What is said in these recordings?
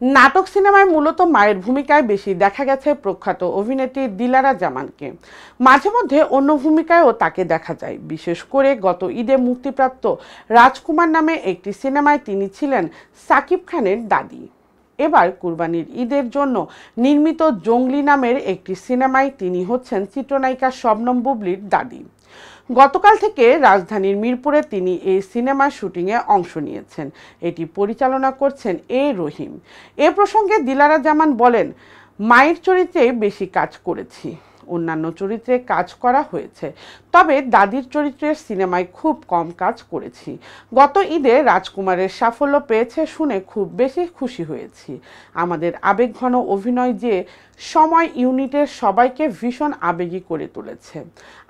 নাটক সিনেমায় মূলত মায়ের ভূমিকায় বেশি দেখা গেছে প্রখ্যাত অভিনেত্রী দিলারা জামানকে। মাঝে মধ্যে অন্য ভূমিকায়ও তাকে দেখা যায়। বিশেষ করে গত ঈদে মুক্তিপ্রাপ্ত রাজকুমার নামে একটি সিনেমায় তিনি ছিলেন সাকিব খানের দাদি। এবার কুরবানির ঈদের জন্য নির্মিত জঙ্গলি নামের একটি সিনেমায় তিনি হচ্ছেন চিত্রনায়িকা শবনম বুবলির দাদি। গতকাল থেকে রাজধানীর মিরপুরে তিনি এই সিনেমার শুটিংয়ে অংশ নিয়েছেন। এটি পরিচালনা করছেন রহিম। এ প্রসঙ্গে দিলারা জামান বলেন, মায়ের চরিত্রে বেশি কাজ করেছি, অন্যান্য চরিত্রে কাজ করা হয়েছে, তবে দাদির চরিত্রের সিনেমায় খুব কম কাজ করেছি। গত ঈদে রাজকুমারের সাফল্য পেয়েছে শুনে খুব বেশি খুশি হয়েছি। আমাদের আবেগঘন অভিনয় যে সময় ইউনিটের সবাইকে ভীষণ আবেগী করে তুলেছে।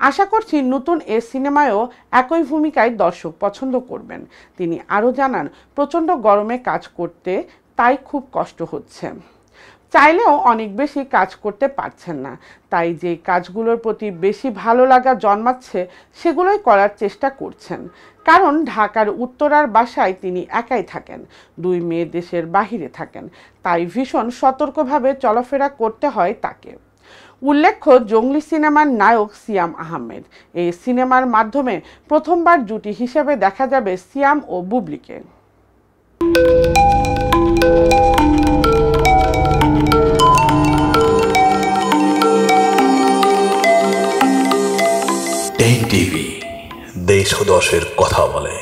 আশা করছি নতুন এ সিনেমায়ও একই ভূমিকায় দর্শক পছন্দ করবেন। তিনি আরও জানান, প্রচণ্ড গরমে কাজ করতে তাই খুব কষ্ট হচ্ছে, চাইলেও অনেক বেশি কাজ করতে পারছেন না, তাই যে কাজগুলোর প্রতি বেশি ভালো লাগা জন্মাচ্ছে সেগুলোই করার চেষ্টা করছেন। কারণ ঢাকার উত্তরার বাসায় তিনি একাই থাকেন, 2 মেয়ে দেশের বাহিরে থাকেন, তাই ভীষণ সতর্কভাবে চলাফেরা করতে হয় তাকে। উল্লেখ্য, জঙ্গলি সিনেমার নায়ক সিয়াম আহমেদ। এই সিনেমার মাধ্যমে প্রথমবার জুটি হিসেবে দেখা যাবে সিয়াম ও বুবলিকে। টেক টিভি, দেশ ও দশের কথা বলে।